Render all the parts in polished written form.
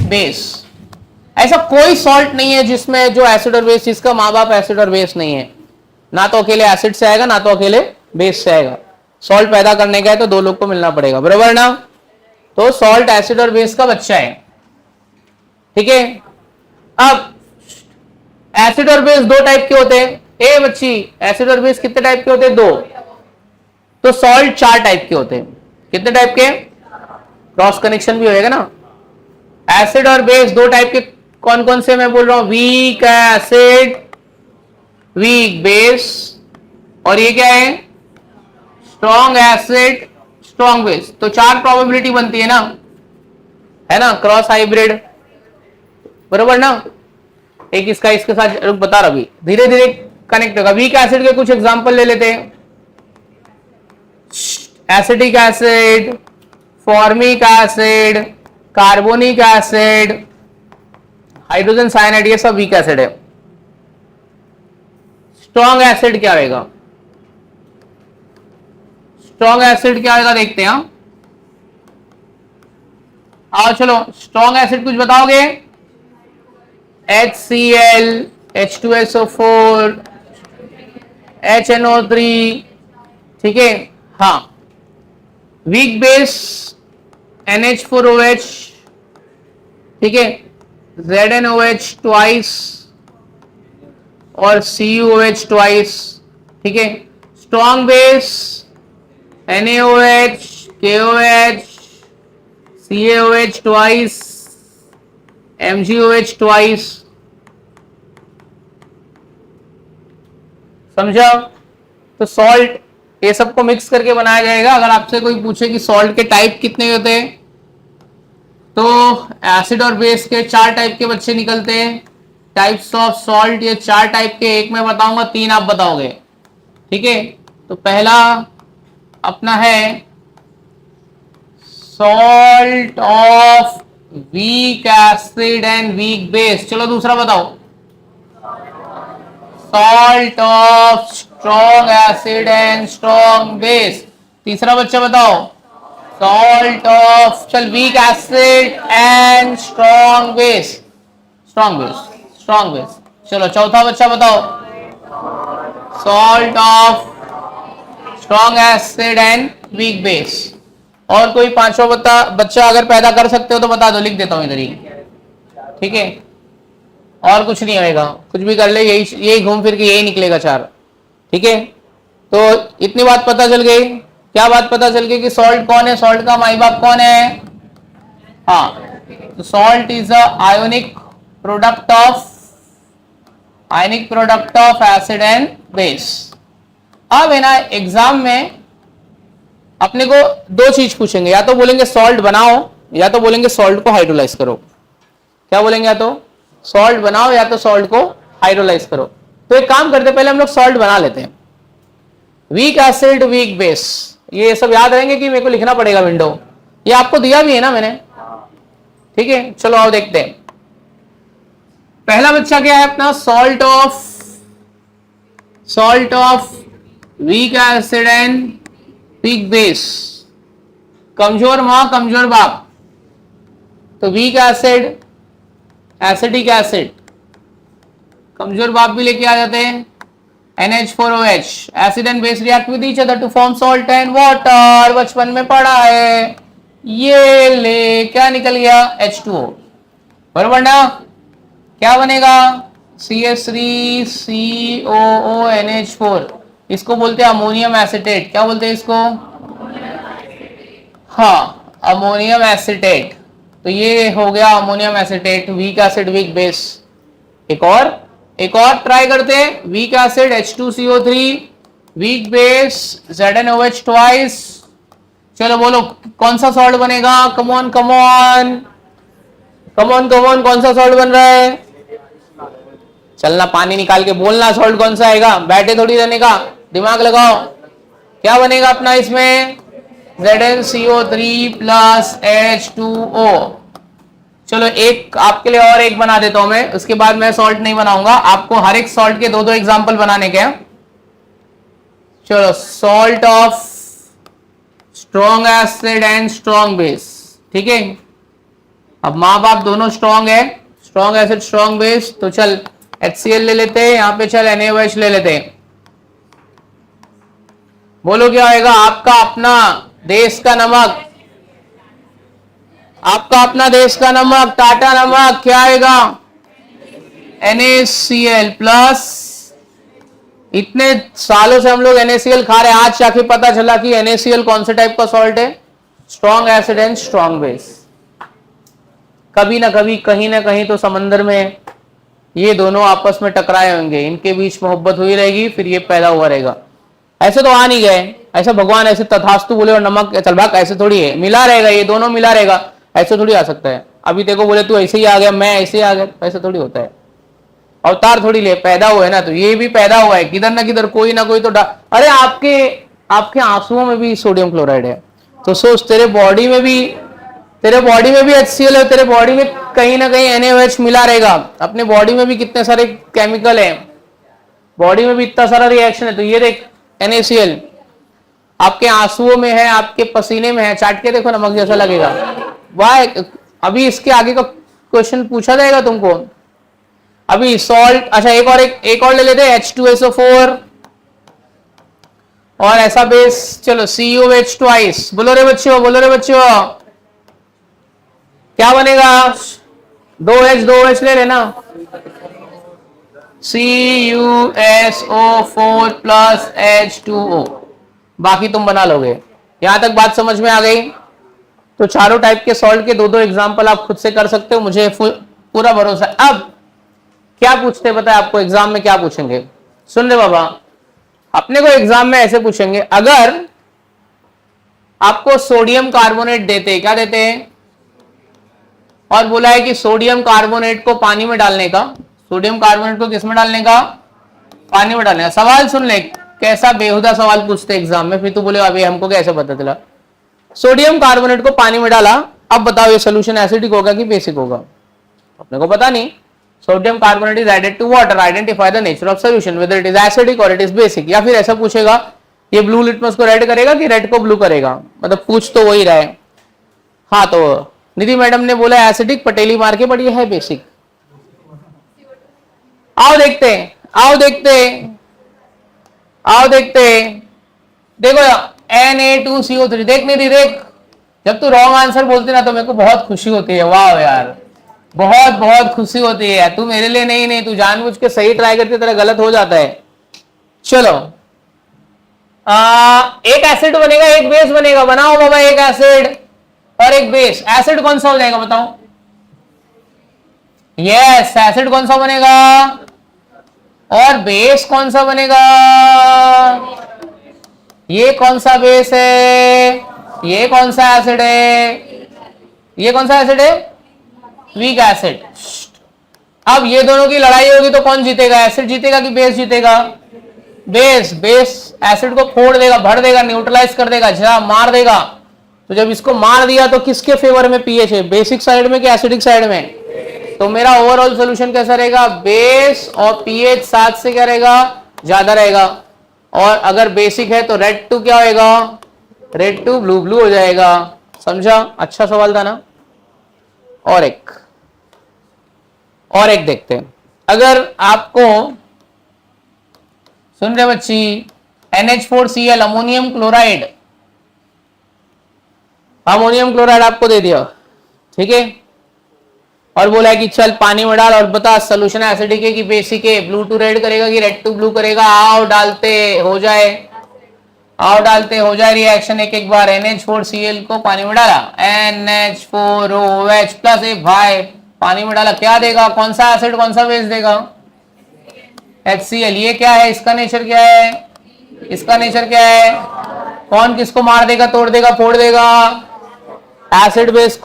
Base. ऐसा कोई salt नहीं है जिसमें जो एसिड और बेस, जिसका माँ बाप एसिड और बेस नहीं है। ना तो अकेले एसिड से आएगा, ना तो अकेले बेस से आएगा। सॉल्ट पैदा करने का है तो दो लोग को मिलना पड़ेगा, बराबर ना। तो सॉल्ट एसिड और बेस का बच्चा है, ठीक है। अब एसिड और बेस दो टाइप के होते हैं। ए बच्ची, एसिड और बेस कितने टाइप के होते हैं? दो। तो सॉल्ट चार टाइप के होते हैं। कितने टाइप के? क्रॉस कनेक्शन भी होएगा ना। एसिड और बेस दो टाइप के कौन कौन से मैं बोल रहा हूं? वीक एसिड, वीक बेस, और ये क्या है? Strong acid, strong base. तो चार प्रोबेबिलिटी बनती है ना, है ना, क्रॉस हाइब्रिड, बरोबर ना। एक इसका इसके साथ रुक बता रहा, अभी धीरे धीरे कनेक्ट होगा। वीक एसिड के कुछ एग्जांपल ले लेते हैं। Acetic acid, formic acid, carbonic acid, hydrogen cyanide, ये सब वीक एसिड है। स्ट्रॉन्ग एसिड क्या होगा? स्ट्रॉन्ग एसिड क्या होगा देखते हैं। आओ चलो, स्ट्रॉन्ग एसिड कुछ बताओगे? HCl, H2SO4, HNO3, ठीक है। हाँ, वीक बेस NH4OH, ठीक है, ZnOH ट्वाइस और CuOH ट्वाइस, ठीक है। Strong base NaOH, KOH, CaOH twice, MgOH twice, समझा। तो सॉल्ट ये सबको मिक्स करके बनाया जाएगा। अगर आपसे कोई पूछे कि सॉल्ट के टाइप कितने होते हैं, तो एसिड और बेस के चार टाइप के बच्चे निकलते हैं। टाइप्स ऑफ सॉल्ट ये चार टाइप के, एक मैं बताऊंगा, तीन आप बताओगे, ठीक है। तो पहला अपना है salt of weak acid and weak base. चलो दूसरा बताओ, salt of strong acid and strong base. तीसरा बच्चा बताओ, सॉल्ट ऑफ चल week acid and strong base, strong base, strong base. चलो चौथा बच्चा बताओ, salt of strong acid and weak base. और कोई पांचवा बच्चा अगर पैदा कर सकते हो तो बता दो, लिख देता हूं इधर ही, ठीक है। और कुछ नहीं होएगा, कुछ भी कर ले, यही घूम फिर के यही निकलेगा चार, ठीक है। तो इतनी बात पता चल गई। क्या बात पता चल गई? कि सॉल्ट कौन है, सॉल्ट का माई बाप कौन है? हाँ, तो salt is a ionic product of acid and base. अब है ना, एग्जाम में अपने को दो चीज पूछेंगे, या तो बोलेंगे सॉल्ट बनाओ, या तो बोलेंगे सॉल्ट को हाइड्रोलाइज करो। क्या बोलेंगे? या तो सॉल्ट बनाओ या तो सॉल्ट को हाइड्रोलाइज करो। तो एक काम करते, पहले हम लोग सॉल्ट बना लेते हैं। वीक एसिड, वीक बेस, ये सब याद रहेंगे कि मेरे को लिखना पड़ेगा विंडो? ये आपको दिया भी है ना मैंने, ठीक है। चलो आओ देखते हैं। पहला बच्चा क्या है अपना? Salt of weak acid and weak base. कमजोर मां कमजोर बाप, तो वीक एसिड, एसिटिक एसिड, कमजोर बाप भी लेके आ जाते हैं NH4OH। Acid and base react with each other to form salt and water, बचपन में पढ़ा है। ये ले क्या निकल गया? H2O, बराबर ना। क्या बनेगा? CH3COONH4, इसको बोलते हैं अमोनियम एसिटेट। क्या बोलते हैं इसको? हाँ, अमोनियम एसिटेट। तो ये हो गया ammonium acetate, weak acid weak base. एक और ट्राई करते हैं। Weak acid H2CO3, weak base ZnOH twice. चलो बोलो कौन सा सॉल्ट बनेगा? कमॉन कमॉन कमॉन कमॉन, कौन सा सॉल्ट बन रहा है? चलना, पानी निकाल के बोलना सॉल्ट कौन सा आएगा, बैठे थोड़ी रहने का, दिमाग लगाओ। क्या बनेगा अपना इसमें? ZnCO3 plus H2O। चलो एक आपके लिए और एक बना देता हूं मैं, उसके बाद मैं सॉल्ट नहीं बनाऊंगा। आपको हर एक सॉल्ट के दो दो एग्जांपल बनाने के। चलो, salt of strong acid and strong base, ठीक है। अब माँ बाप दोनों स्ट्रॉन्ग है, स्ट्रॉन्ग एसिड स्ट्रॉन्ग बेस, तो चल HCl ले लेते हैं, यहाँ पे चल NaOH ले लेते हैं। बोलो क्या आएगा? आपका अपना देश का नमक, आपका अपना देश का नमक, टाटा नमक, क्या आएगा? NaCl plus. इतने सालों से हम लोग NaCl खा रहे हैं, आज जाके पता चला कि NaCl कौन से टाइप का सॉल्ट है? Strong acid and strong base. कभी ना कभी कहीं ना कहीं तो समंदर में ये दोनों आपस में टकराए होंगे, इनके बीच मोहब्बत हुई रहेगी, फिर ये पैदा हुआ रहेगा। ऐसे तो आ नहीं गए, ऐसा भगवान ऐसे तथास्तु बोले और नमक चल भाग, ऐसे थोड़ी है, मिला रहेगा, ये दोनों मिला रहेगा, ऐसे थोड़ी आ सकता है। अभी देखो बोले तू ऐसे ही आ गया, मैं ऐसे ही आ गया, ऐसे थोड़ी होता है। अवतार थोड़ी ले, पैदा हुआ है ना, तो ये भी पैदा हुआ है किधर ना किधर, कोई ना कोई तो अरे आपके आंसुओं में भी सोडियम क्लोराइड है, तो सोच तेरे बॉडी में भी HCl है, तेरे बॉडी में कहीं ना कहीं NaOH मिला रहेगा। अपने बॉडी में भी कितने सारे केमिकल है, बॉडी में भी इतना सारा रिएक्शन है, तो ये देख NaCl आपके आंसुओं में है, आपके पसीने में है, चाट के देखो नमक जैसा लगेगा। वाह, अभी इसके आगे का क्वेश्चन पूछा जाएगा तुमको। अभी सॉल्ट, अच्छा एक और ले लेते हैं, H2SO4 और ऐसा बेस, चलो CuH ट्वाइस। बोलो रे बच्चों, बोलो रे बच्चों, क्या बनेगा? 2H ले लेना, CuSO4 प्लस H2O, बाकी तुम बना लोगे। यहां तक बात समझ में आ गई? तो चारों टाइप के सॉल्ट के दो एग्जाम्पल आप खुद से कर सकते हो, मुझे पूरा भरोसा है। अब क्या पूछते पता है आपको एग्जाम में? क्या पूछेंगे? सुन रहे बाबा, अपने को एग्जाम में ऐसे पूछेंगे, अगर आपको सोडियम कार्बोनेट देते, क्या देते हैं, और बोला है कि सोडियम कार्बोनेट को पानी में डालने का, सोडियम कार्बोनेट को किस में डालने का? पानी में डालने का। सवाल सुन ले, कैसा बेहुदा सवाल पूछते एग्जाम में, फिर तू बोले अभी हमको कैसे पता चला? सोडियम कार्बोनेट को पानी में डाला, अब बताओ ये सोल्यूशन एसिडिक होगा कि बेसिक होगा? अपने को पता नहीं। Sodium carbonate is added to water, identify the nature of solution whether it is acidic और इट इज बेसिक। या फिर ऐसा पूछेगा, ये ब्लू लिटमस को रेड करेगा कि रेड को ब्लू करेगा? मतलब पूछ तो वही रहा है। हाँ, तो निधि मैडम ने बोला एसिडिक, पटेली मार के, बट ये है बेसिक। आओ देखते, आओ देखते, आओ देखते, देखो Na2CO3, देख निधि देख, जब तू रॉन्ग आंसर बोलती ना तो मेरे को बहुत खुशी होती है। वाह यार, बहुत बहुत खुशी होती है। तू मेरे लिए नहीं, तू जानबूझ के सही ट्राई करती, तेरा गलत हो जाता है। चलो, एक एसिड बनेगा, एक बेस बनेगा, बनाओ बाबा, एक एसिड और एक बेस। एसिड कौन सा हो जाएगा बताओ? यस, एसिड कौन सा बनेगा और बेस कौन सा बनेगा? ये कौन सा बेस है, ये कौन सा एसिड है, ये कौन सा एसिड है? Weak acid. अब ये दोनों की लड़ाई होगी तो कौन जीतेगा? एसिड जीतेगा कि बेस जीतेगा? बेस। बेस एसिड को फोड़ देगा, भर देगा, न्यूट्रलाइज कर देगा, जरा मार देगा। तो जब इसको मार दिया तो किसके फेवर में पीएच है? बेसिक साइड में कि एसिडिक साइड में? तो मेरा ओवरऑल सोल्यूशन कैसा रहेगा? बेस और पीएच 7 से क्या रहेगा? ज्यादा रहेगा। और अगर बेसिक है तो रेड टू क्या होगा? रेड टू ब्लू ब्लू हो जाएगा। समझा? अच्छा सवाल था ना। और एक देखते हैं। अगर आपको, सुन रहे बच्ची, NH4Cl ammonium chloride, ammonium chloride आपको दे दिया, ठीक है, और बोला है कि चल पानी में डाल और बता सोल्यूशन एसिडिक है कि बेसिक है, ब्लू टू रेड करेगा कि रेड टू ब्लू करेगा? आओ डालते हो जाए, आओ डालते हो जाए रिएक्शन। एक बार NH4Cl को पानी में डाला, NH4OH प्लस ए भाई, पानी में डाला, क्या देगा? कौन सा एसिड कौन सा बेस देगा? HCl। ये क्या है? इसका नेचर क्या है? इसका नेचर क्या है? कौन किसको मार देगा, तोड़ देगा, फोड़ देगा? एसिड बेस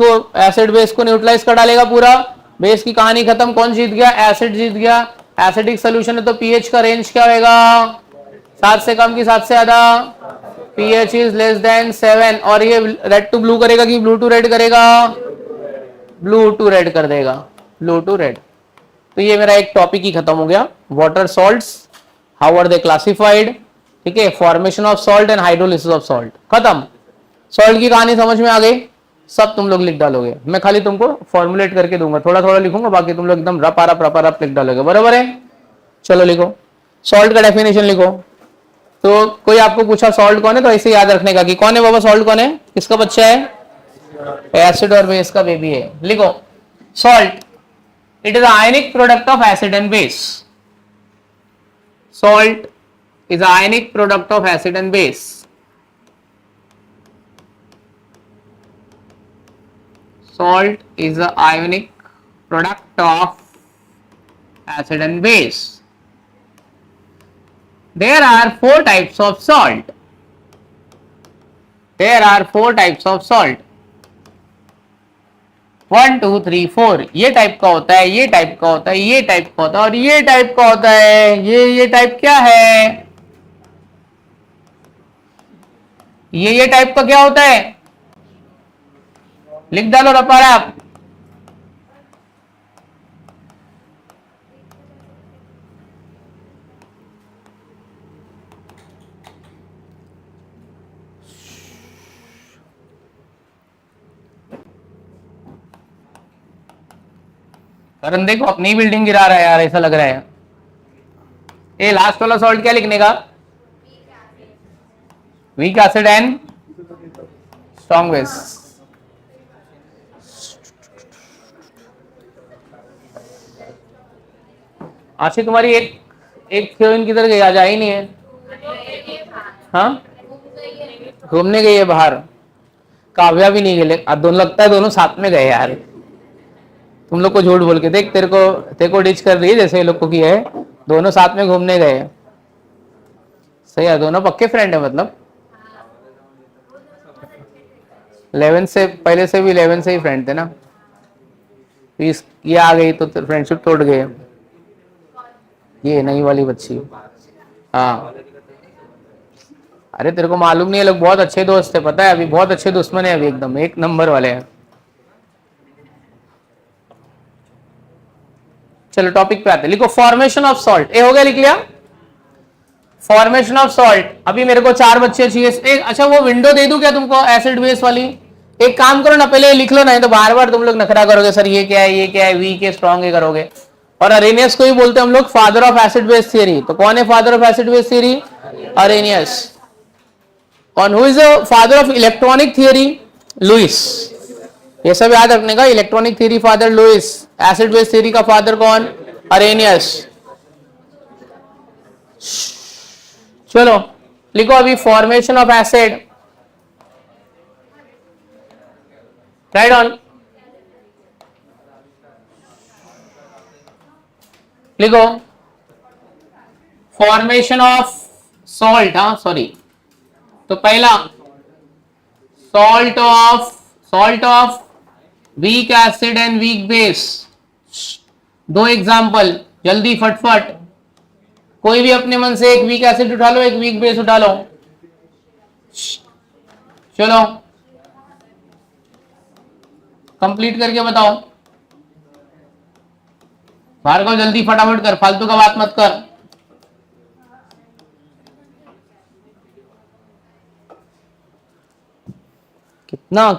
को न्यूट्रलाइज कर डालेगा पूरा। बेस की कहानी खत्म। कौन जीत गया? एसिड जीत गया। एसिडिक सोल्यूशन है तो पीएच का रेंज क्या होगा? 7 से कम की 7 से ज्यादा? PH is less than 7। और ये रेड टू ब्लू करेगा कि ब्लू टू रेड करेगा? ब्लू टू रेड कर देगा, ब्लू टू रेड। तो ये मेरा एक टॉपिक ही खत्म हो गया। Water salts, how are they classified, ठीक है, formation of salt and hydrolysis of salt, खत्म। सॉल्ट की कहानी समझ में आ गई। सब तुम लोग लिख डालोगे, मैं खाली तुमको फॉर्मुलेट करके दूंगा, थोड़ा थोड़ा लिखूंगा, बाकी तुम लोग एकदम रप लिख डालोगे, बराबर है। चलो लिखो, सॉल्ट का डेफिनेशन लिखो। तो कोई आपको पूछा सॉल्ट कौन है, तो ऐसे याद रखने का कि कौन है बाबा, सॉल्ट कौन है, किसका बच्चा है, एसिड और बेस का बेबी है। लिखो, salt, it is ionic product of acid and base. Salt is ionic product of acid and base. Salt is a ionic product of acid and base. There are four types of salt. There are four types of salt. 1 2 3 4, ये type का होता है, ये type का होता है, ये type का होता है और ये टाइप का होता है। ये टाइप क्या है, ये टाइप का क्या होता है, लिख डालो रपारा आप। करण देखो अपनी बिल्डिंग गिरा रहा है यार, ऐसा लग रहा है। ये लास्ट वाला सॉल्ट क्या लिखने का, week acid and strong base. आशी तुम्हारी एक एक हीरोइन किधर गई, आज आई नहीं है। हाँ, घूमने गई है बाहर। काव्या भी नहीं गए, अब दोनों लगता है दोनों साथ में गए यार। तुम लोग को झूठ बोल के देख, तेरे को डिच कर रही है जैसे ये लोग को किया है, दोनों साथ में घूमने गए। सही है, दोनों पक्के फ्रेंड है मतलब 11 से पहले से भी 11 से ही फ्रेंड थे ना, ये आ गई तो फ्रेंडशिप तोड़ गए। ये नई वाली बच्ची, हाँ। अरे तेरे को मालूम नहीं है, लोग बहुत अच्छे दोस्त थे पता है, अभी बहुत अच्छे दुश्मन है, अभी एकदम एक नंबर वाले हैं। चलो टॉपिक पे आते, लिखो फॉर्मेशन ऑफ सॉल्ट। ए हो गया, लिख लिया, फॉर्मेशन ऑफ सॉल्ट। अभी मेरे को 4 बच्चे चाहिए। एक अच्छा वो विंडो दे दूं क्या तुमको, एसिड बेस वाली। एक काम करो ना, पहले लिख लो, नहीं तो बार बार तुम लोग नखरा करोगे, सर ये क्या है, ये क्या है, वीक है स्ट्रॉन्ग है करोगे। और अरेनियस को ही बोलते हैं हम लोग father of acid base theory. तो कौन है father of acid base theory, Arrhenius. और who is the father of electronic theory, Lewis. ये सब याद रखने का, electronic theory father Lewis, acid base theory का फादर कौन, अरेनियस। चलो लिखो अभी formation of acid, right on. लिखो फॉर्मेशन ऑफ सॉल्ट, हाँ सॉरी, तो पहला salt of weak acid and weak base. 2 example जल्दी फटफट, कोई भी अपने मन से एक वीक एसिड उठा लो, एक वीक बेस उठा लो। चलो कंप्लीट करके बताओ, भार्गव जल्दी फटाफट कर, फालतू का बात मत कर।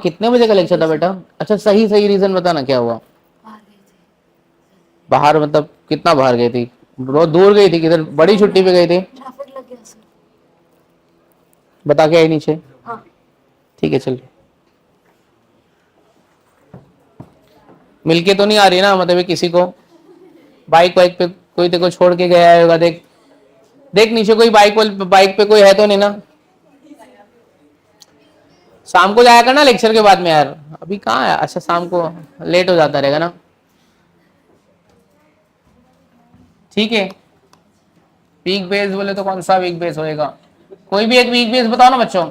कितने बजे का लेक्चर था बेटा, अच्छा सही सही रीजन बताना क्या हुआ। बाहर मतलब कितना बाहर गई थी, बहुत दूर गई थी, किधर बड़ी छुट्टी पे गई थी, ट्रैफिक लग गया सर। बता के आई नीचे, हाँ। ठीक है चल। मिलके तो नहीं आ रही ना, मतलब किसी को बाइक वाइक पे कोई तेरे को छोड़ के गया होगा, देख देख नीचे कोई बाइक पे कोई है तो नहीं ना। शाम को जाया करना लेक्चर के बाद में यार, अभी कहाँ है, अच्छा शाम को लेट हो जाता रहेगा ना, ठीक है। वीक बेस बोले तो कौन सा वीक बेस होएगा, कोई भी एक वीक बेस बताओ ना बच्चों।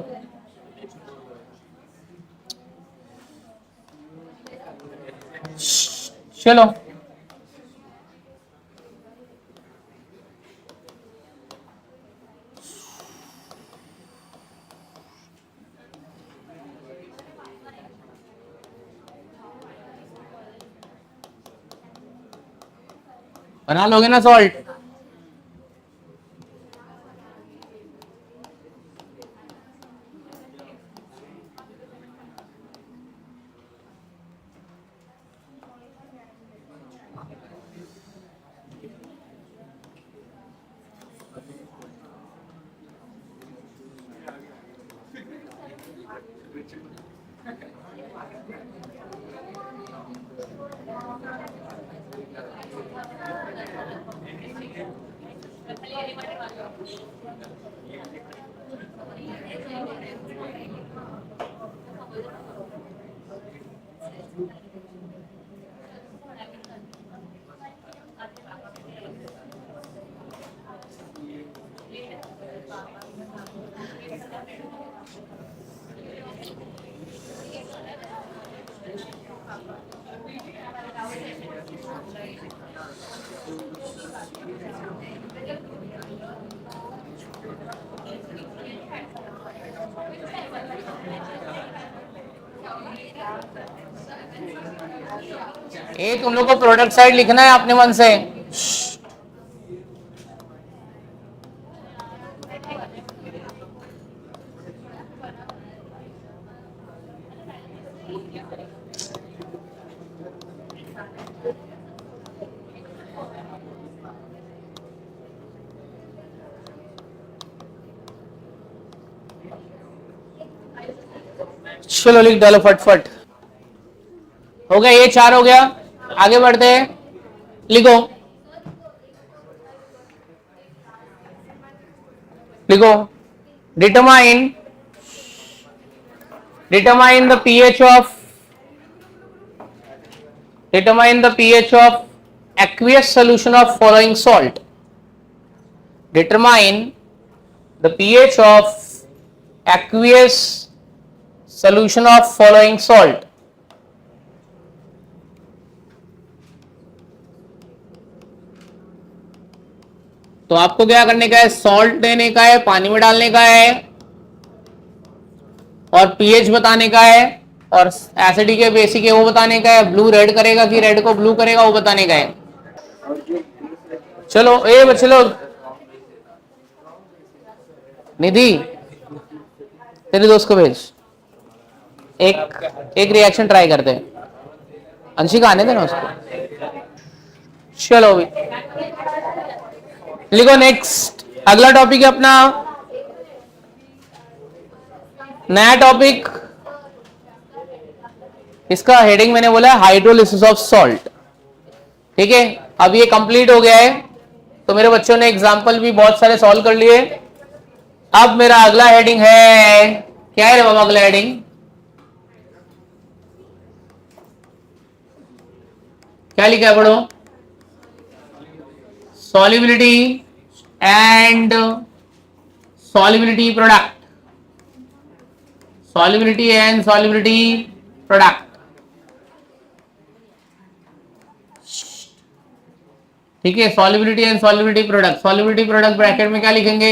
चलो बना लोगे ना सॉल्ट। ये तुम लोग को प्रोडक्ट साइड लिखना है अपने मन से। चलो लिख डालो फटफट। हो गया, ये 4 हो गया। आगे बढ़ते हैं, लिखो लिखो। Determine the pH of aqueous solution of following salt. Determine the pH of aqueous solution of following salt. तो आपको क्या करने का है, सॉल्ट देने का है, पानी में डालने का है और पीएच बताने का है और एसिडिक है बेसिक है वो बताने का है। ब्लू रेड करेगा कि रेड को ब्लू करेगा वो बताने का है। चलो ए बच्चे लोग, निधि तेरे दोस्त को भेज, एक रिएक्शन ट्राई करते हैं। अंशिका आने देना उसको। चलो भी लिखो नेक्स्ट। अगला टॉपिक है अपना नया टॉपिक। इसका हेडिंग मैंने बोला है हाइड्रोलिसिस ऑफ सॉल्ट। ठीक है, अब ये कंप्लीट हो गया है तो मेरे बच्चों ने एग्जाम्पल भी बहुत सारे सॉल्व कर लिए। अब मेरा अगला हेडिंग है, क्या है रे बाबा अगला हेडिंग? क्या लिखा है पढ़ो? Solubility and solubility product. Solubility and solubility product. ठीक है, solubility and solubility product. Solubility product bracket में क्या लिखेंगे?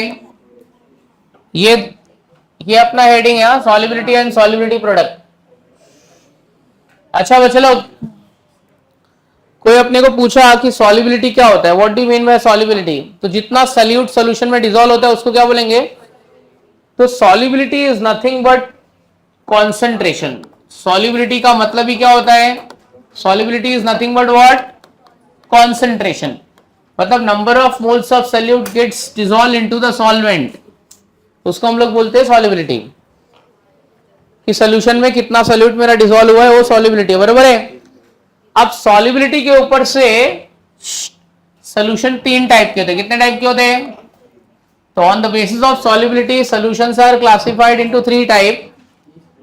ये अपना हेडिंग है, सॉल्युबिलिटी एंड सॉल्युबिलिटी प्रोडक्ट। अच्छा चलो, कोई अपने को पूछा कि सॉल्युबिलिटी क्या होता है, what do you mean bye solubility? तो जितना सॉल्यूट सॉल्यूशन में डिसॉल्व होता है उसको क्या बोलेंगे? तो solubility is nothing but concentration. Solubility का मतलब ही क्या होता है? Solubility is nothing but what? Concentration. मतलब number of moles of solute gets dissolve into the solvent, उसको हम लोग बोलते हैं सॉल्युबिलिटी। कि सॉल्यूशन में कितना सॉल्यूट मेरा डिसॉल्व हुआ है वो सॉल्युबिलिटी, बराबर है। अब सॉल्युबिलिटी के ऊपर से सॉल्यूशन 3 टाइप के होते हैं। कितने टाइप के होते हैं? तो on the basis of solubility solutions are classified into 3 type.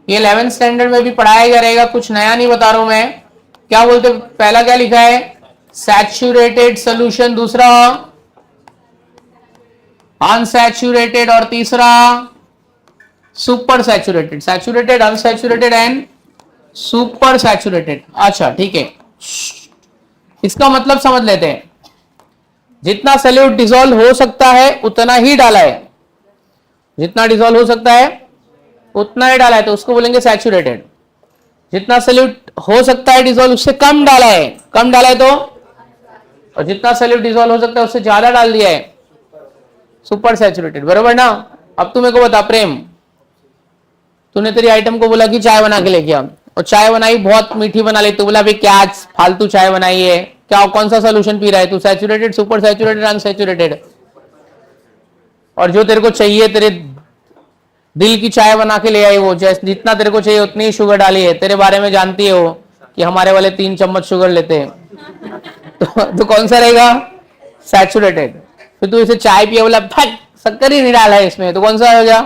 ये 11th स्टैंडर्ड में भी पढ़ाया गया रहेगा, कुछ नया नहीं बता रहा हूं मैं। क्या बोलते? पहला क्या लिखा है? सैचुरेटेड सॉल्यूशन, दूसरा अनसैचुरेटेड और तीसरा super saturated. Saturated, unsaturated and super saturated. अच्छा ठीक है, इसका मतलब समझ लेते हैं। जितना सॉल्यूट डिसॉल्व हो सकता है उतना ही डाला है, जितना डिसॉल्व हो सकता है उतना ही डाला है तो उसको बोलेंगे सैचुरेटेड। जितना सॉल्यूट हो सकता है डिसॉल्व उससे कम डाला है, कम डाला है तो, और जितना सॉल्यूट डिसॉल्व हो सकता है उससे ज्यादा डाल दिया है, सुपर सैचुरेटेड, बराबर ना। अब तू मेरे को बता प्रेम, तूने तेरी आइटम को बोला कि चाय बना के लेके आ, और चाय बनाई बहुत मीठी बना ली, तो बोला भाई क्या आज फालतू चाय बनाई है, क्या कौन सा सोल्यूशन पी रहा है तू? Saturated, super saturated, unsaturated. और जो तेरे को चाहिए, तेरे दिल की चाय बना के ले आई वो, जैसे जितना तेरे को चाहिए उतनी ही शुगर डाली है। तेरे बारे में जानती है वो कि हमारे वाले 3 चम्मच शुगर लेते हैं। तो कौन सा रहेगा? सैचुरेटेड। फिर तू इसे चाय पिया, बोला फट शक्कर ही नहीं डाला है इसमें, तो कौन सा हो गया?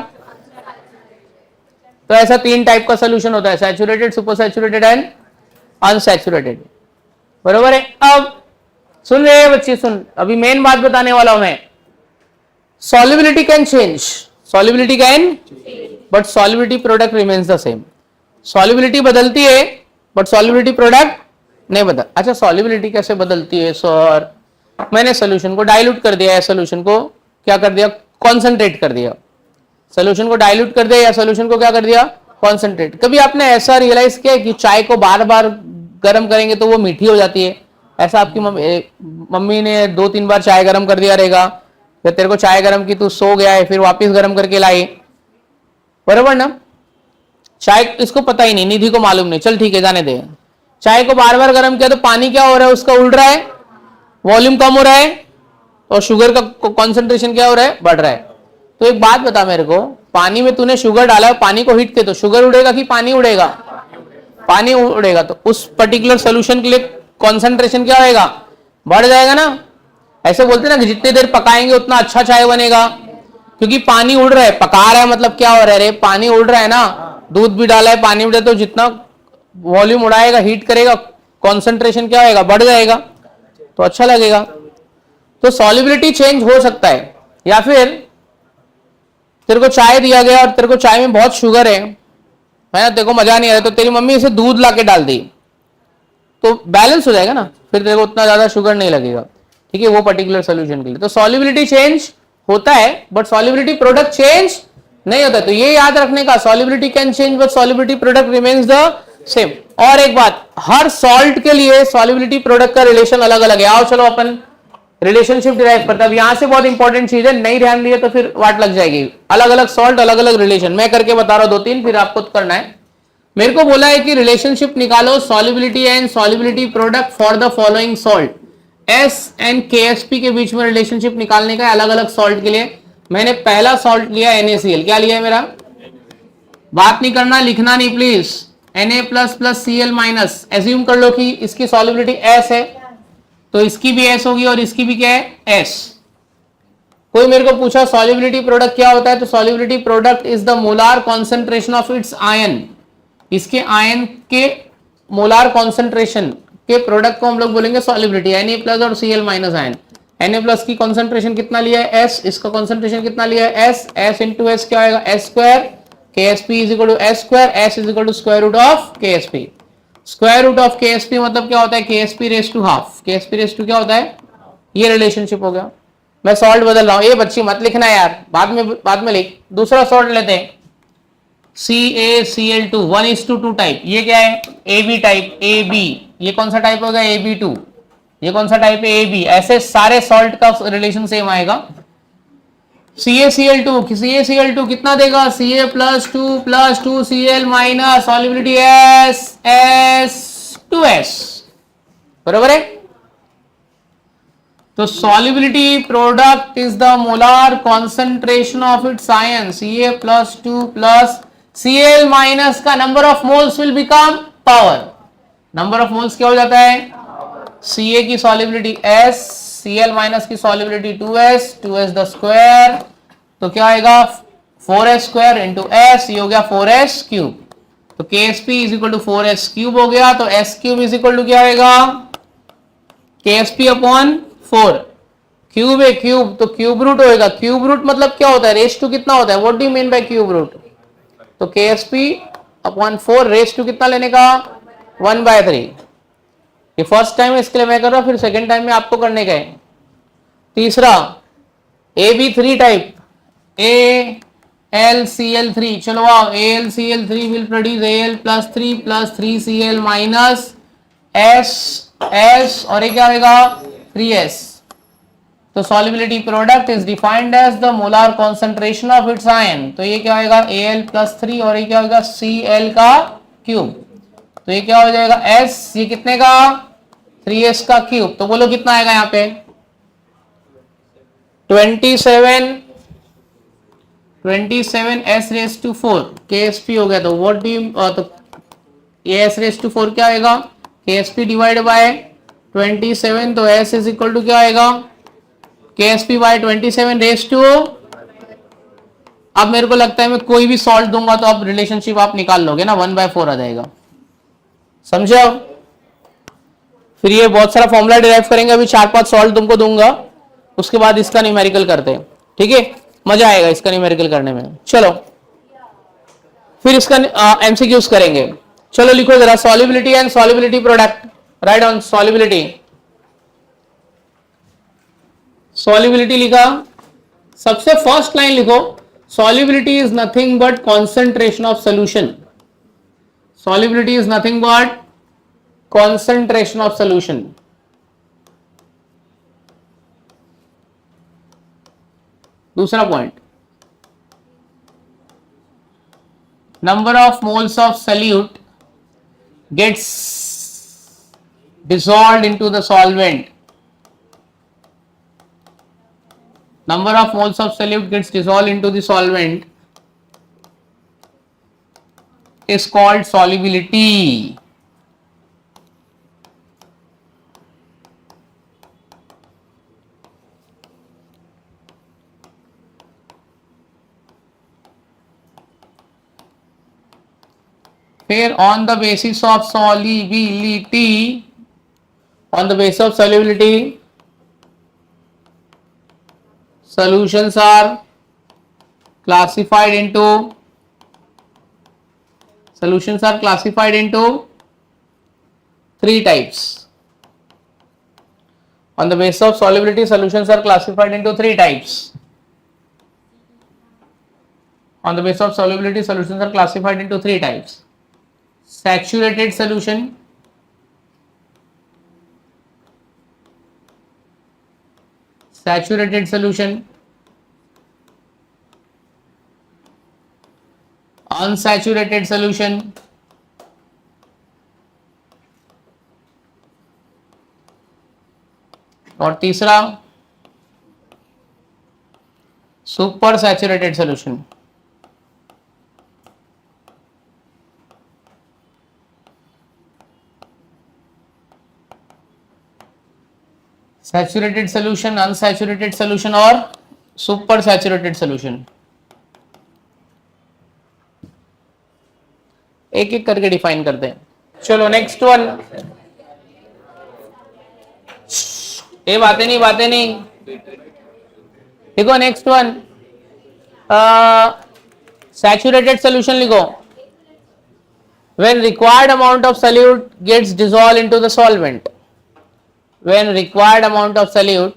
तो ऐसा 3 टाइप का सोल्यूशन होता है, saturated, super saturated and unsaturated. बरोबर है। अब सुन रहे हैं बच्चे, सुन, अभी मेन बात बताने वाला हूं मैं। Solubility can change, solubility can, but solubility product remains the same. Solubility बदलती है बट सॉल्युबिलिटी प्रोडक्ट नहीं बदल। अच्छा, सॉल्युबिलिटी कैसे बदलती है सर? मैंने सोल्यूशन को डाइल्यूट कर दिया है, सोल्यूशन को क्या कर दिया? कॉन्सेंट्रेट कर दिया। सोल्यूशन को डाइल्यूट कर दिया या सोल्यूशन को क्या कर दिया? कॉन्सेंट्रेट। कभी आपने ऐसा रियलाइज किया कि चाय को बार बार गर्म करेंगे तो वो मीठी हो जाती है? ऐसा आपकी मम्मी ने 2-3 बार चाय गर्म कर दिया रहेगा, फिर तेरे को चाय गर्म की, तू सो गया है, फिर वापस गर्म करके लाई, बराबर ना? चाय, इसको पता ही नहीं, निधि को मालूम नहीं, चल ठीक है जाने दे। चाय को बार बार गर्म किया तो पानी क्या हो रहा है उसका? उड़ रहा है, वॉल्यूम कम हो रहा है, और शुगर का कॉन्सेंट्रेशन क्या हो रहा है? बढ़ रहा है। तो एक बात बता मेरे को, पानी में तूने शुगर डाला है, पानी को हीट किया तो शुगर उड़ेगा कि पानी उड़ेगा? पानी उड़ेगा। तो उस पर्टिकुलर सोल्यूशन के लिए कॉन्सेंट्रेशन क्या होगा? बढ़ जाएगा ना। ऐसे बोलते ना कि जितनी देर पकाएंगे उतना अच्छा चाय बनेगा, क्योंकि पानी उड़ रहा है। पका रहा है मतलब क्या हो रहा है रे? पानी उड़ रहा है ना, दूध भी डाला है, पानी उड़ रहा है, तो जितना वॉल्यूम उड़ाएगा, हीट करेगा, कॉन्सेंट्रेशन क्या होगा? बढ़ जाएगा, तो अच्छा लगेगा। तो सॉल्युबिलिटी चेंज हो सकता है। या फिर तेरे को चाय दिया गया और तेरे को चाय में बहुत शुगर है ना, तेरे को मजा नहीं आ रहा, तो तेरी मम्मी इसे दूध ला के डाल दी, तो बैलेंस हो जाएगा ना, फिर तेरे को उतना ज्यादा शुगर नहीं लगेगा, ठीक है, वो पर्टिकुलर सोल्यूशन के लिए। तो सॉल्युबिलिटी चेंज होता है बट सॉल्युबिलिटी प्रोडक्ट चेंज नहीं होता। तो ये याद रखने का, solubility can change but solubility product remains the same. और एक बात, हर सॉल्ट के लिए सॉल्युबिलिटी प्रोडक्ट का रिलेशन अलग अलग है। आओ चलो अपन रिलेशनशिप डिराइव करते हैं। अब यहां से बहुत इंपॉर्टेंट चीज है, नहीं ध्यान दिए तो फिर वाट लग जाएगी। अलग अलग सॉल्ट, अलग अलग रिलेशन, मैं करके बता रहा हूं 2-3, फिर आपको करना है। मेरे को बोला है कि रिलेशनशिप निकालो solubility and solubility product for the following salt. S and KSP के बीच में रिलेशनशिप निकालने का अलग अलग सॉल्ट के लिए। मैंने पहला सॉल्ट लिया NaCl। क्या लिया है मेरा? बात नहीं करना, लिखना नहीं प्लीज। Na++Cl-। एज्यूम कर लो कि इसकी सॉल्युबिलिटी S है, तो इसकी भी S होगी और इसकी भी क्या है? S। कोई मेरे को पूछा सॉल्युबिलिटी प्रोडक्ट क्या होता है, तो solubility product is the molar concentration of its ion. इसके आयन के मोलार कॉन्सेंट्रेशन के प्रोडक्ट को हम लोग बोलेंगे सॉल्युबिलिटी। Na+ और Cl- आयन। Na+ की कॉन्सेंट्रेशन कितना लिया है? S। इसका कॉन्सेंट्रेशन कितना लिया है? S। S इंटू S क्या आएगा? S²। KSP is equal to S²। S is equal to square root of KSP। Square root of KSP मतलब क्या होता है? KSP raise to half. KSP raise to क्या होता है? ये रिलेशनशिप हो गया। मैं सॉल्ट बदल रहा हूं, ये बच्ची मत लिखना यार, बाद में लिख। दूसरा सॉल्ट लेते हैं, CaCl2 1:2 टाइप। ये क्या है? AB type, AB। ये कौन सा टाइप होगा? AB2। ये कौन सा टाइप है? AB। ऐसे सारे सॉल्ट का रिलेशन सेम आएगा। CaCl2 कितना देगा? Ca+2+2Cl- सॉल्युबिलिटी S2S, बरोबर है। तो solubility product is the molar concentration of its ion. Ca+2+Cl- का number of moles will become power. Number of moles क्या हो जाता है? Ca की सॉल्युबिलिटी S, Cl- की solubility 2S, 2S the square, तो क्या आएगा? 4S² इंटू S, ये हो गया 4S³। तो KSP is equal to 4S³ हो गया। तो S³ इज इक्वल टू क्या आएगा? KSP upon 4। क्यूब है, क्यूब, तो क्यूब रूट होएगा। क्यूब रूट मतलब क्या होता है? रेस टू कितना होता है? What do you mean by cube root? तो KSP अपॉन 4 रेस टू कितना लेने का? 1/3। ये फर्स्ट टाइम है इसके लिए मैं कर रहा हूं, फिर सेकेंड टाइम में आपको करने का है। तीसरा AB3 टाइप, AlCl3। चलो आओ, AlCl3 will produce Al+3+3Cl- S और ये क्या होगा? 3S। तो solubility product is defined as the molar concentration of its ion. तो ये क्या होगा? Al+3 और ये क्या होगा? Cl3। तो ये क्या हो जाएगा? S। ये कितने का? 3S3। तो बोलो कितना आएगा यहाँ पे? 27S⁴ KSP हो गया। तो व्हाट डू यू, तो ये S⁴ क्या आएगा? KSP divide by 27। तो S इज इक्वल टू क्या आएगा? KSP/27 अब मेरे को लगता है मैं कोई भी सॉल्ट दूंगा तो अब रिलेशनशिप आप निकाल लोगे ना, 1/4 आ जाएगा, समझे आप? फिर ये बहुत सारा फॉर्मूला डिराइव करेंगे, अभी 4-5 सॉल्ट तुमको दूंगा, उसके बाद इसका न्यूमेरिकल करते हैं, ठीक है? मजा आएगा इसका न्यूमेरिकल करने में। चलो फिर इसका एमसीक्यूज करेंगे। चलो लिखो जरा, solubility and solubility product, right on solubility. Solubility लिखा, सबसे फर्स्ट लाइन लिखो, solubility is nothing but concentration of solution. Solubility is nothing but concentration of solution. दूसरा point, number of moles of solute gets dissolved into the solvent. Number of moles of solute gets dissolved into the solvent is called solubility. Here on the basis of solubility, solutions are classified into three types. On the basis of solubility, solutions are classified into three types. On the basis of solubility, solutions are classified into three types. Saturated solution, unsaturated solution, और तीसरा super saturated solution. Saturated solution, unsaturated solution और super saturated solution, एक एक करके define करते हैं। चलो next one, ये बातें नहीं देखो, नेक्स्ट वन सैचुरेटेड सोल्यूशन लिखो। When required amount of solute gets dissolve into the solvent, when required amount of solute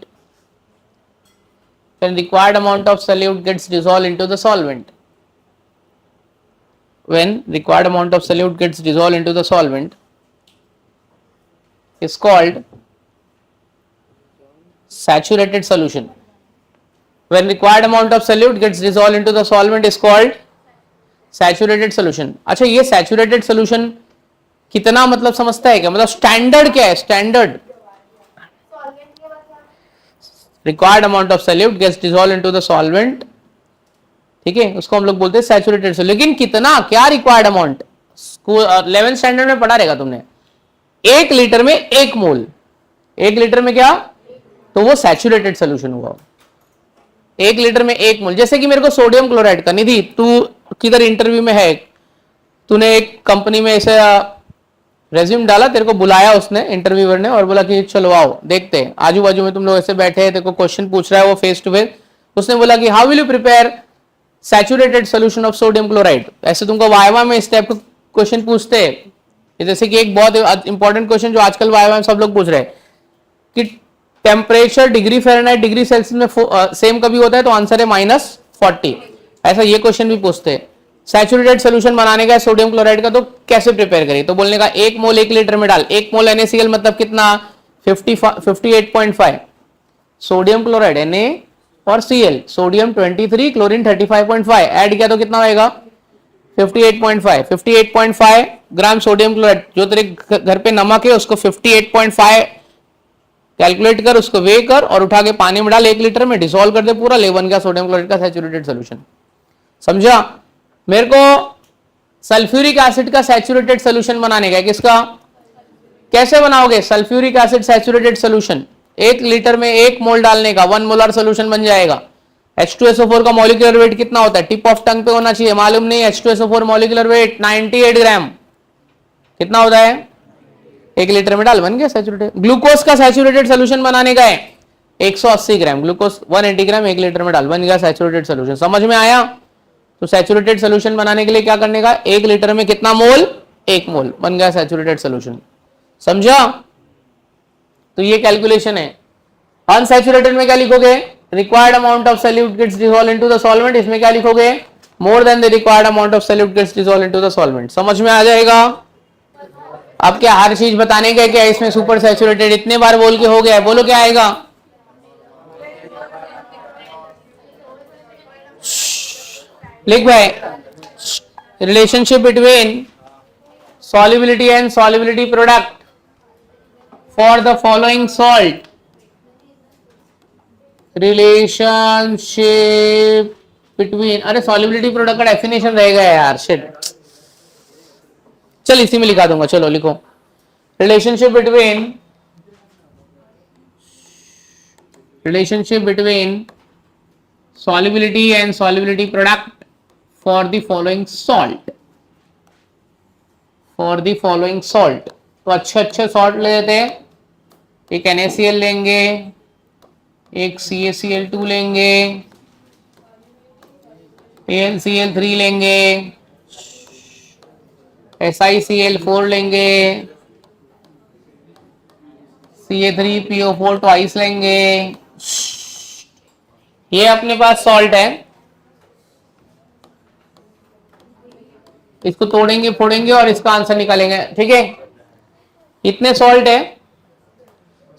gets dissolved into the solvent, is called saturated solution. When required amount of solute gets dissolved into the solvent is called saturated solution. अच्छा, ये saturated solution कितना मतलब समझता है क्या? मतलब standard क्या है? Standard required amount of solute gets dissolve into the solvent, ठीक है, उसको हम लोग बोलते हैं सैचुरेटेड सोल्यूट। लेकिन कितना, क्या रिक्वायर्ड अमाउंट? 11th स्टैंडर्ड में पढ़ा रहेगा तुमने, 1 लीटर में 1 मोल, 1 लीटर में क्या, तो वो सैचुरेटेड सोल्यूशन हुआ। 1 लीटर में 1 मोल। जैसे कि मेरे को सोडियम क्लोराइड का, निधि तू किधर इंटरव्यू में है, तूने एक कंपनी में ऐसे रेज्यूम डाला, तेरे को बुलाया उसने, इंटरव्यूअर ने, और बोला कि चलो आओ देखते हैं, आजू बाजू में तुम लोग ऐसे बैठे हैं, तेरे को क्वेश्चन पूछ रहा है वो फेस टू फेस। उसने बोला कि how will you prepare saturated solution of sodium chloride. ऐसे तुमको वाइवा में इस टाइप का क्वेश्चन पूछते हैं। जैसे कि एक बहुत इंपॉर्टेंट क्वेश्चन जो आजकल वाइवा में सब लोग पूछ रहे हैं कि temperature degree Fahrenheit degree Celsius में सेम कभी होता है, तो आंसर है -40। ऐसा ये क्वेश्चन भी पूछते हैं। सैचुरेटेड सोल्यूशन बनाने का सोडियम क्लोराइड का, तो कैसे प्रिपेयर करें? तो बोलने का 1 मोल 1 लीटर में डाल, 1 मोल NaCl मतलब कितना, 58.5 सोडियम क्लोराइड Na और Cl, सोडियम 23 क्लोरीन 35.5, ऐड किया तो कितना होएगा 58.5 ग्राम सोडियम क्लोराइड। जो तेरे घर पे नमक है उसको 58.5 कैलकुलेट कर, उसको वे कर और उठा के पानी में डाल, 1 लीटर में डिसॉल्व कर दे पूरा, ले बन गया सोडियम क्लोराइड का सैचुरेटेड सोल्यूशन। समझा? मेरे को सल्फ्यूरिक एसिड का सैचुरेटेड सोल्यूशन बनाने का है। किसका? कैसे बनाओगे sulphuric acid saturated solution? 1 litre में 1 मोल डालने का 1 मोलर सोल्यूशन बन जाएगा। H2SO4 का मॉलिक्यूलर वेट कितना होता है, टिप ऑफ टंग पे होना चाहिए, मालूम नहीं। H2SO4 मॉलिक्यूलर वेट 98 ग्राम, कितना होता है, 1 लीटर में डाल, बन गया सैचुरेटेड। ग्लूकोज का सैचुरेटेड सोल्यूशन बनाने का है 180 ग्राम, ग्लूकोज 180 ग्राम 1 लीटर में डाल, बन गया सैचुरेटेड सोल्यूशन। समझ में आया? तो सैचुरेटेड सोल्यूशन बनाने के लिए क्या करने का, 1 लीटर में कितना मोल, 1 मोल, बन गया सैचुरेटेड सोल्यूशन। समझा? तो ये कैलकुलेशन है। अनसैचुरेटेड में क्या लिखोगे, required amount of solute gets dissolve into the solvent, इसमें क्या लिखोगे, more than the required amount of solute gets dissolve into the solvent. समझ में आ जाएगा? अब क्या हर चीज बताने का क्या, इसमें सुपर सैचुरेटेड इतने बार बोल के हो गया है, बोलो क्या आएगा। लिख भाई, relationship between solubility and solubility product for the following salt, relationship between, अरे solubility product का डेफिनेशन रहेगा यार, शिट, चल इसी में लिखा दूंगा, चलो लिखो, relationship between solubility and solubility product for the following salt, for the following salt. तो अच्छे अच्छे सॉल्ट ले लेते हैं, एक NaCl लेंगे, एक CaCl2 लेंगे, AlCl3 लेंगे, SiCl4 लेंगे, Ca3PO4 ट्वाइस लेंगे। ये अपने पास सॉल्ट है, इसको तोड़ेंगे फोड़ेंगे और इसका आंसर निकालेंगे, ठीक है। इतने सॉल्ट है।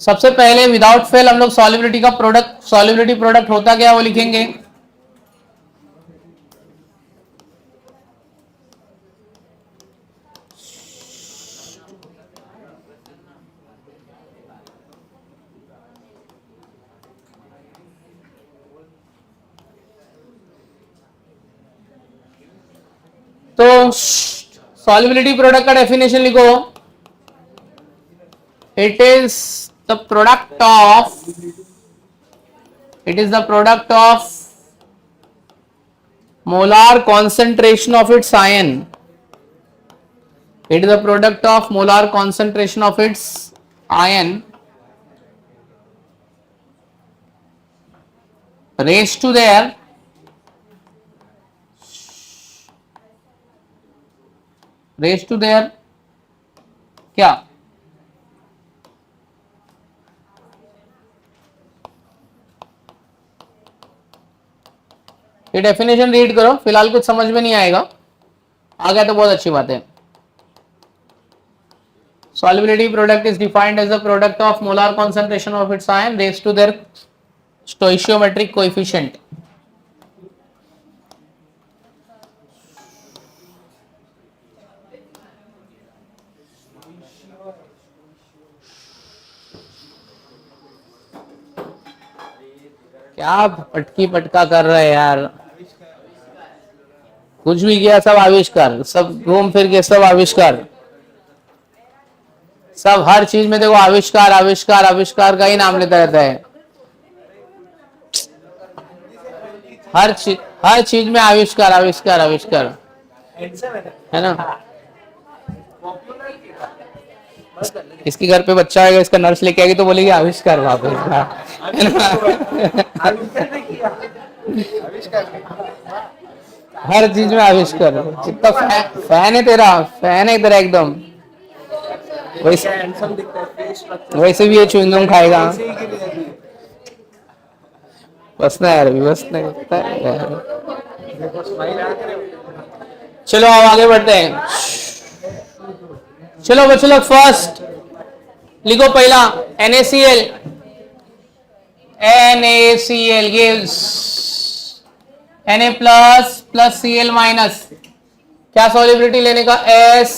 सबसे पहले विदाउट फेल हम लोग सॉल्युबिलिटी का प्रोडक्ट, सॉल्युबिलिटी प्रोडक्ट होता क्या वो लिखेंगे। तो सॉल्युबिलिटी प्रोडक्ट का डेफिनेशन लिखो, it is the product of molar concentration of its ion, it is the product of molar concentration of its ion raise to their क्या, ये डेफिनेशन रीड करो, फिलहाल कुछ समझ में नहीं आएगा, आ गया तो बहुत अच्छी बात है। Solubility product is defined as the product of molar concentration of its ion raised to their stoichiometric coefficient. क्या पटकी पटका कर रहे हैं यार, कुछ भी किया सब आविष्कार, सब घूम फिर के सब आविष्कार, सब हर चीज में देखो आविष्कार आविष्कार आविष्कार का ही नाम लेता रहता है। हर चीज में आविष्कार आविष्कार आविष्कार, है ना। इसके घर पे बच्चा आएगा, इसका नर्स लेके आएगी तो बोलेगी आविष्कार वापस, हर चीज में आविष्कार। कितना फैन है तेरा, फैन है तेरा एकदम। वैसे भी ये च्युइंगम खाएगा, बस ना यार, बस नहीं। चलो अब आगे बढ़ते हैं। चलो बच्चों लोग फर्स्ट लिखो, पहला NaCl, NaCl gives Na plus plus Cl minus, क्या सॉल्युबिलिटी लेने का, S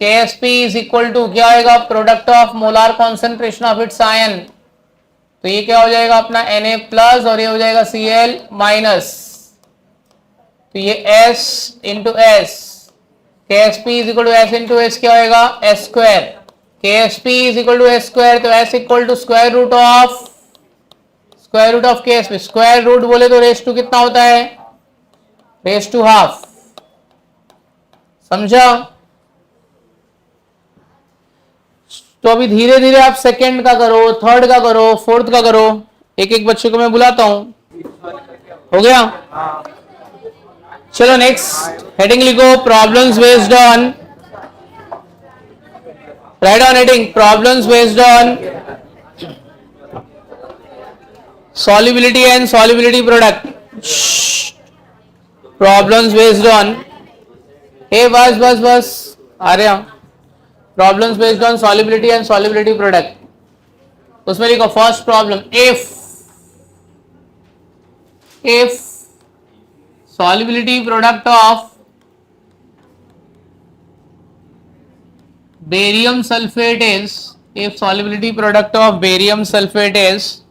Ksp is equal to क्या आएगा, product of molar concentration of its ion. तो ये क्या हो जाएगा अपना Na प्लस और ये हो जाएगा Cl माइनस, तो ये S into S, Ksp is equal to S into S क्या होएगा, S square. K S P is equal to S square, तो S equal to square root of K S P. Square root बोले तो race to कितना होता है, raise to half, समझा। तो अभी धीरे धीरे आप सेकंड का करो, थर्ड का करो, फोर्थ का करो, एक एक बच्चे को मैं बुलाता हूं। हो गया, चलो नेक्स्ट हेडिंग लिखो, problems based on, right on heading, problems based on solubility and solubility product, problems based on, बस आ रहे हम, problems based on solubility and solubility product, उसमें लिखो first problem, if solubility product of barium sulfate is, if solubility product of barium sulfate is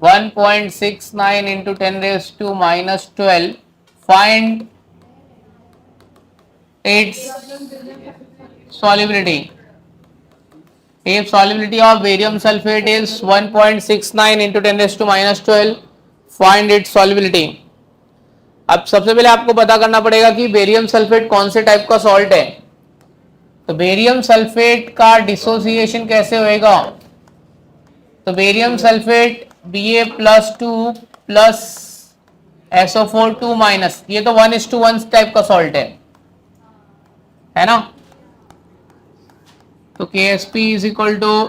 1.69 into 10 raised to minus 12, find its solubility. If solubility of barium sulfate is 1.69 into 10 raised to minus 12, find its solubility. अब सबसे पहले आपको पता करना पड़ेगा कि barium sulphate कौन से टाइप का सॉल्ट है। तो बेरियम सल्फेट का डिसोसिएशन कैसे होएगा, तो barium sulphate Ba+2 plus SO4 2 minus, ये तो 1:1 टाइप का सॉल्ट है ना। तो KSP is equal to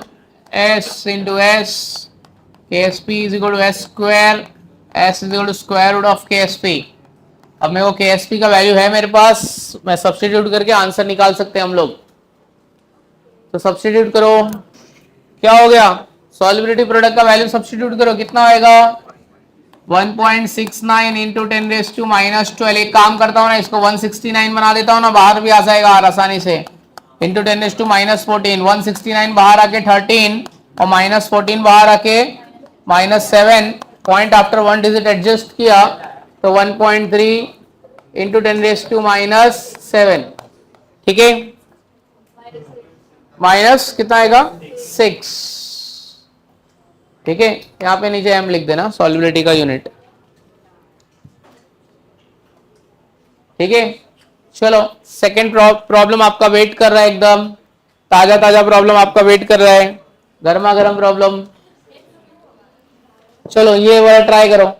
S into S, KSP is equal to S square, S is equal to square root of KSP। अब मेरे को KSP का वैल्यू है मेरे पास, मैं सब्स्टिट्यूट करके आंसर निकाल सकते हैं हम लोग। तो सब्स्टिट्यूट करो, क्या हो गया, सॉल्युबिलिटी प्रोडक्ट का वैल्यू सब्स्टिट्यूट करो, कितना आएगा 1.69 इंटू 10 रेज टू माइनस 12। एक काम करता हूँ ना, इसको 169 बना देता हूँ ना, बाहर भी आ जाएगा आसानी से, इंटू 10 रेज टू माइनस 14, 169 बाहर आके 13 और माइनस 14 बाहर आके minus 7, point after 1 digit adjust किया तो 1.3 इंटू 10 रेज टू माइनस 7, ठीक है, माइनस कितना आएगा 6, ठीक है। यहां पे नीचे m लिख देना, सॉल्युबिलिटी का यूनिट, ठीक है। चलो सेकंड प्रॉब्लम आपका वेट कर रहा है, एकदम ताजा ताजा प्रॉब्लम आपका वेट कर रहा है, गर्मा गर्म प्रॉब्लम। चलो ये वाला ट्राई करो।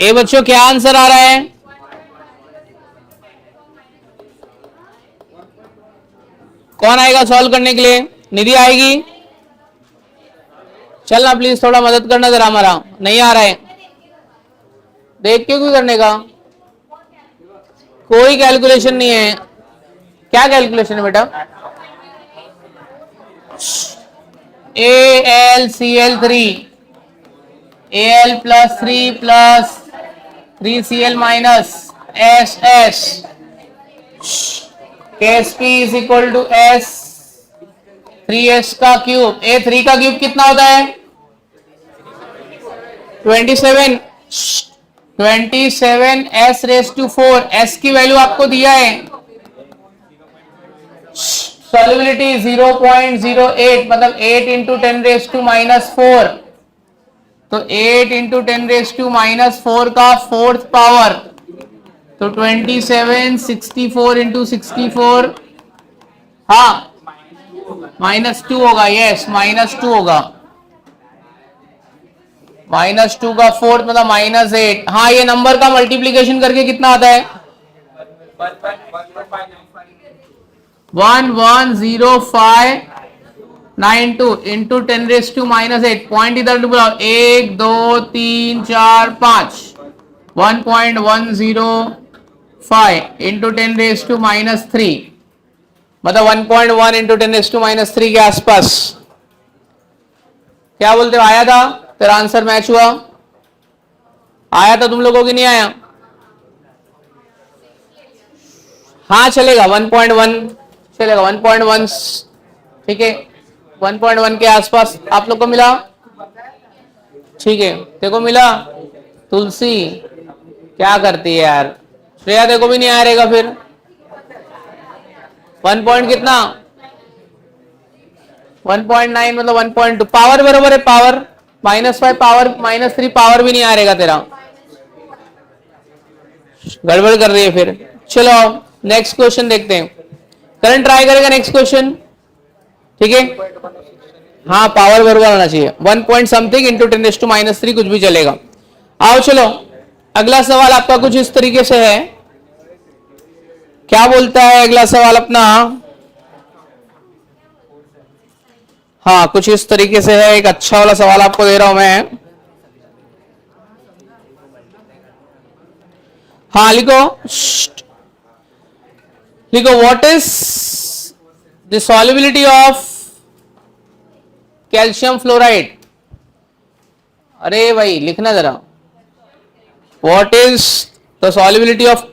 ए बच्चों क्या आंसर आ रहा है, कौन आएगा सॉल्व करने के लिए, निधि आएगी, चलना प्लीज थोड़ा मदद करना जरा, हमारा नहीं आ रहा है, देख के क्यों करने का, कोई कैलकुलेशन नहीं है, क्या कैलकुलेशन है बेटा, AlCl3, Al plus 3 plus 3Cl minus SS, KSP is equal to S 3s का क्यूब, A3 का क्यूब कितना होता है 27, 27 S रेस टू 4, S की वैल्यू आपको दिया है, सॉल्युबिलिटी 0.08 मतलब 8 इंटू 10 रेस टू माइनस 4, तो 8 इंटू 10 रेस टू माइनस 4 का फोर्थ पावर, तो 27, 64 इंटू 64, हाँ -2 होगा, यस -2 होगा, -2 का फोर्थ मतलब -8, हाँ ये नंबर का मल्टीप्लीकेशन करके कितना आता है 110,592 इंटू 10 रेस टू -8, पॉइंट इधर बुलाओ, 1 2 3 4 5, 1.105 इंटू 10 रेस टू -3 मतलब 1.1 इंटू 10 रेस टू -3 के आसपास। क्या बोलते हो, आया था, तेरा आंसर मैच हुआ, आया था तुम लोगों की, नहीं आया, हाँ चलेगा 1.1 चलेगा, 1.1 ठीक है, 1.1 के आसपास आप लोग को मिला, ठीक है, देखो मिला। तुलसी क्या करती है यार, श्रेया देखो भी नहीं आ रहेगा फिर, 1 पॉइंट कितना 1.9 मतलब 1.2 पावर बराबर है पावर -5 पावर -3 पावर भी नहीं आ रहेगा तेरा, गड़बड़ कर रही है फिर। चलो नेक्स्ट क्वेश्चन देखते हैं, करंट ट्राई करेगा नेक्स्ट क्वेश्चन, ठीक है। हाँ पावर बराबर आना चाहिए, 1 पॉइंट समथिंग इंटू 10⁻³ कुछ भी चलेगा। आओ चलो अगला सवाल आपका कुछ इस तरीके से है, क्या बोलता है अगला सवाल अपना, हाँ कुछ इस तरीके से है, एक अच्छा वाला सवाल आपको दे रहा हूं मैं। हाँ लिखो, लिखो what is the solubility of calcium fluoride. अरे भाई लिखना जरा, what is the solubility of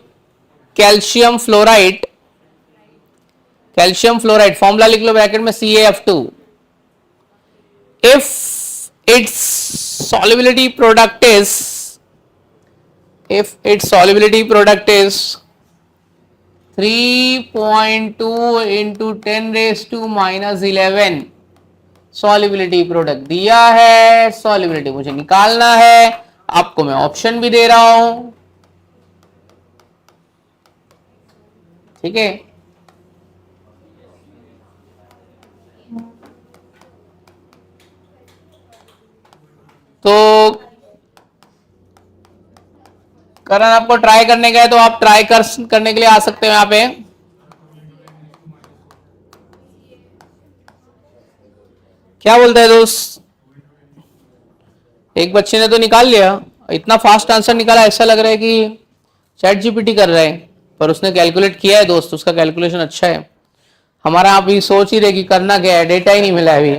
calcium fluoride, calcium fluoride formula लिख लो ब्रैकेट में CaF2, if its solubility product is, if its solubility product is 3.2 into 10⁻⁻11 solubility product दिया है, solubility मुझे निकालना है, आपको मैं ऑप्शन भी दे रहा हूं, ठीक है। तो करण आपको ट्राई करने का है तो आप ट्राई करने के लिए आ सकते हो यहां पे। क्या बोलता है दोस्त, एक बच्चे ने तो निकाल लिया, इतना फास्ट आंसर निकाला, ऐसा लग रहा है कि ChatGPT कर रहा है, पर उसने कैलकुलेट किया है दोस्त, उसका कैलकुलेशन अच्छा है। हमारा अभी सोच ही रहे कि करना क्या है, डेटा ही नहीं मिला अभी,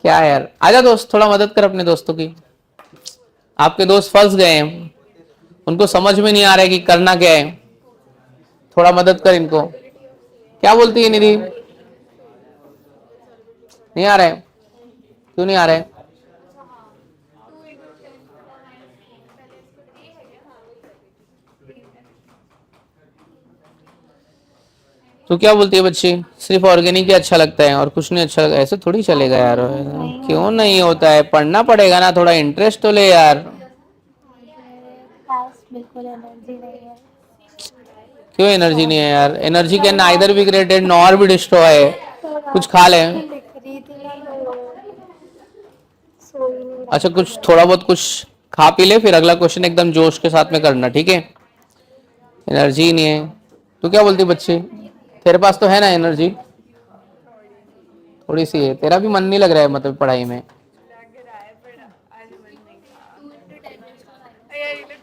क्या है यार। आजा दोस्त थोड़ा मदद कर अपने दोस्तों की, आपके दोस्त फंस गए हैं, उनको समझ में नहीं आ रहा है कि करना क्या है, थोड़ा मदद कर इनको। क्या बोलती है निधि, नहीं आ रहा है, क्यों नहीं आ रहा है? तो क्या बोलती है बच्ची, सिर्फ ऑर्गेनिक ही अच्छा लगता है और कुछ नहीं अच्छा लगता, ऐसे थोड़ी चलेगा यार, क्यों नहीं होता है, पढ़ना पड़ेगा ना, थोड़ा इंटरेस्ट तो ले यार। बिल्कुल एनर्जी नहीं है। क्यों एनर्जी नहीं है यार, energy can neither be created nor be destroy, कुछ खा ले। अच्छा कुछ थोड़ा बहुत कुछ खा पी ले, फिर अगला क्वेश्चन एकदम जोश के साथ में करना, ठीक है। एनर्जी नहीं है, तू क्या बोलती बच्ची, तेरे पास तो है ना एनर्जी, थोड़ी सी है, तेरा भी मन नहीं लग रहा है मतलब पढ़ाई में।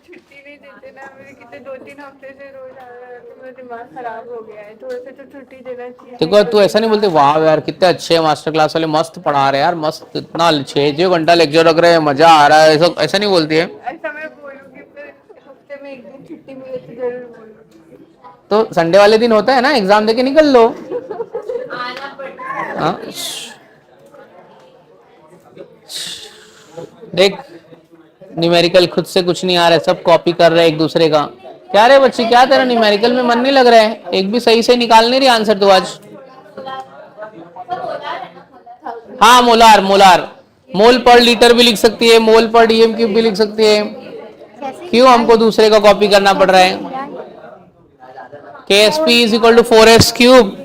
छुट्टी नहीं देते ना, मेरे कितने 2-3 हफ्ते से रोज आ रहा है, तो मेरा दिमाग खराब हो गया है, थोड़ा सा तो छुट्टी देना चाहिए। देखो तू ऐसा नहीं बोलती, वाह यार कितने अच्छे हैं मास्टर क्लास वाले, मस्त पढ़ा रहे हैं यार, मस्त इतना 6 घंटा लेक्चर रख रहे हैं, मजा आ रहा है, ऐसा ऐसा नहीं बोलती है। ऐसा मैं बोलूंगी, फिर हफ्ते में 1 दिन छुट्टी मिले तो जरूर बोलूंगी। तो संडे वाले दिन होता है ना, एग्जाम देके निकल लो। हाँ देख, न्यूमेरिकल खुद से कुछ नहीं आ रहा है, सब कॉपी कर रहे हैं एक दूसरे का। क्या रे बच्ची, क्या तेरा न्यूमेरिकल में मन नहीं लग रहा है, एक भी सही से निकाल नहीं रही आंसर तू आज। हाँ मोलार, मोलार मोल पर लीटर भी लिख सकती है, मोल पर DM क्यूब भी लिख सकती है, क्यों हमको दूसरे का कॉपी करना पड़ रहा है। KSP is equal to 4S cube.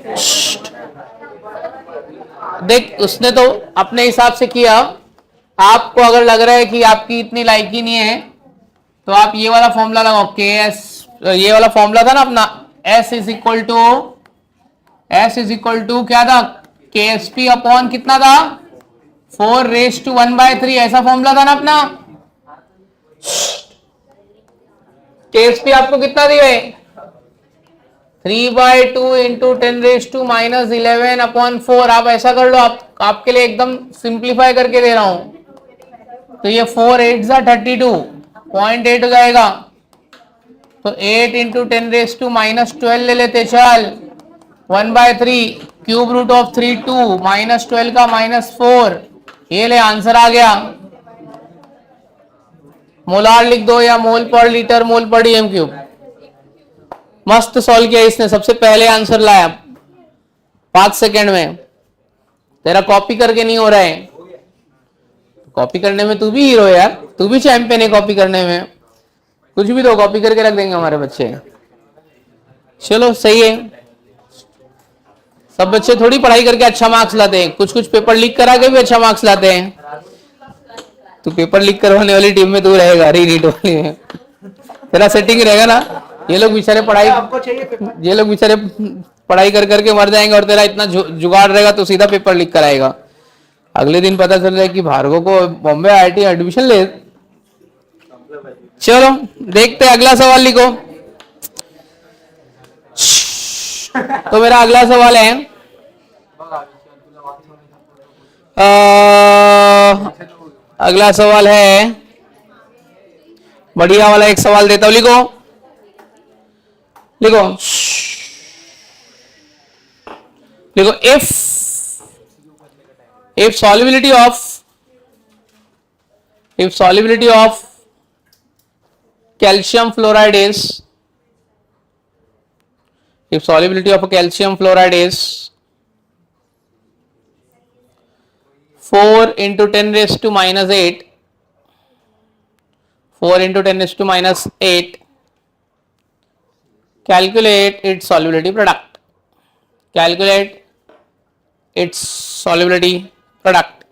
देख उसने तो अपने हिसाब से किया, आपको अगर लग रहा है कि आपकी इतनी लायकी नहीं है तो आप ये वाला फॉर्मूला लगाओ, KS, ये वाला फॉर्मूला था ना अपना, S इज इक्वल टू क्या था, KSP अपॉन कितना था, 4⁻⁻⁻, ऐसा फॉर्मूला था ना अपना। KSP आपको कितना दिया है, 3/2 इंटू 10⁻⁻11 अपॉन 4। आप ऐसा कर लो, आपके लिए एकदम सिंप्लीफाई करके दे रहा हूं, तो ये 4 8 32, 0.8 हो जाएगा, तो 8 इंटू 10⁻⁻12 ले लेते, चल 1/3 क्यूब रूट ऑफ 3 2 -12 का -4, ये ले आंसर आ गया। मोलार लिख दो या मोल पर लीटर, मोल पर DM क्यूब, मस्त सॉल्व किया इसने, सबसे पहले आंसर लाया 5 सेकेंड में। तेरा कॉपी करके नहीं हो रहा है, कॉपी करने में तू भी हीरो है यार, तू भी चैंपियन है कॉपी करने में। कुछ भी तो कॉपी करके रख देंगे हमारे बच्चे। चलो सही है, सब बच्चे थोड़ी पढ़ाई करके अच्छा मार्क्स लाते हैं, कुछ कुछ पेपर लीक करा के भी अच्छा मार्क्स लाते हैं। तू पेपर लीक करवाने वाली टीम में तू रहेगा, रीनीट वाली में तेरा सेटिंग रहेगा ना। ये लोग बेचारे पढ़ाई कर करके मर जाएंगे और तेरा इतना जुगाड़ रहेगा तो सीधा पेपर लीक कराएगा। अगले दिन पता चल रहा है कि भार्गव को बॉम्बे आईआईटी एडमिशन ले। चलो देखते अगला सवाल लिखो। तो मेरा अगला सवाल है, अगला सवाल है बढ़िया वाला, एक सवाल देता हूं, लिखो लिखो लिखो। if solubility of calcium fluoride is, if solubility of a calcium fluoride is 4 into 10 raised to minus 8, 4 into 10 raised to minus 8, calculate its solubility product, calculate its solubility product.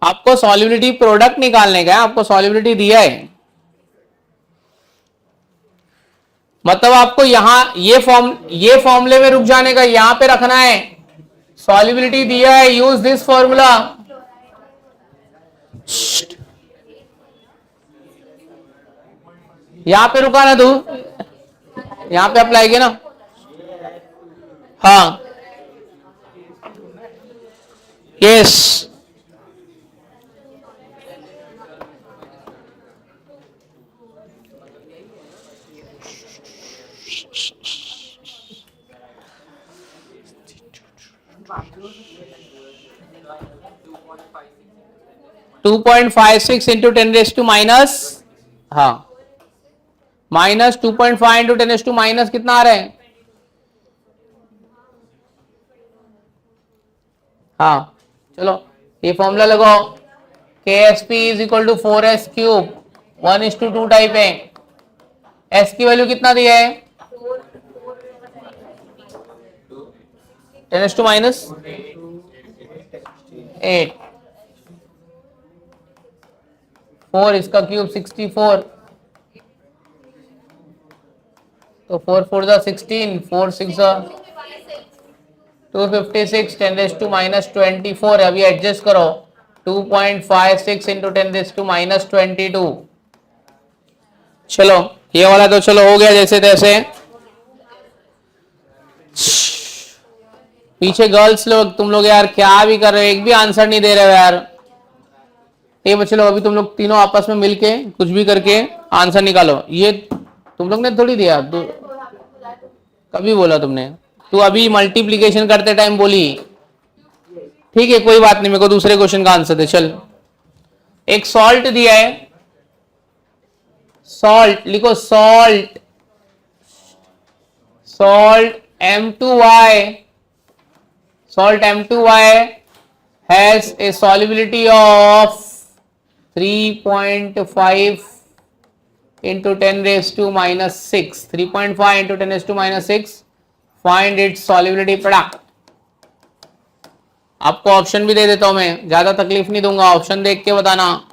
आपको सॉल्युबिलिटी प्रोडक्ट निकालने का है, आपको solubility दिया है, मतलब आपको यहां ये फॉर्मूले में रुक जाने का, यहां पे रखना है। सॉल्युबिलिटी दिया है, यूज दिस फॉर्मूला। यहां पे रुका ना तू, यहां पे अप्लाई किया ना। हाँ yes, (2.56 into 10 raised to minus, हाँ minus 2.5 into 10 raised to minus कितना आ रहा है? हाँ चलो ये फॉर्मूला लगाओ, KSP is equal to 4s cube, 1:2 type है। S की वैल्यू कितना दिया है? 10 to minus 8, 4 इसका क्यूब 64, तो 4 4 जा 16, 4 6 जा 256, 10 raised to minus 24। अभी एडजस्ट करो, 2.56 into 10 raised to minus 22। चलो ये वाला तो चलो हो गया जैसे तैसे। पीछे गर्ल्स लोग, तुम लोग यार क्या भी कर रहे हो, एक भी आंसर नहीं दे रहे हो यार। ये बच्चे लोग अभी तुम लोग तीनों आपस में मिलके कुछ भी करके आंसर निकालो। ये तुम लोग ने थोड़ी दिया, कभी बोला तुमने? तू अभी मल्टीप्लिकेशन करते टाइम बोली, ठीक है कोई बात नहीं, मेरे को दूसरे क्वेश्चन का आंसर दे। चल एक सॉल्ट दिया है, सॉल्ट लिखो, salt M2Y, salt M2Y has a solubility of 3.5 into 10 raised to minus 6, 3.5 into 10 raised to minus 6, find its solubility product। आपको ऑप्शन भी दे देता हूं मैं, ज्यादा तकलीफ नहीं दूंगा, ऑप्शन देख के बताना।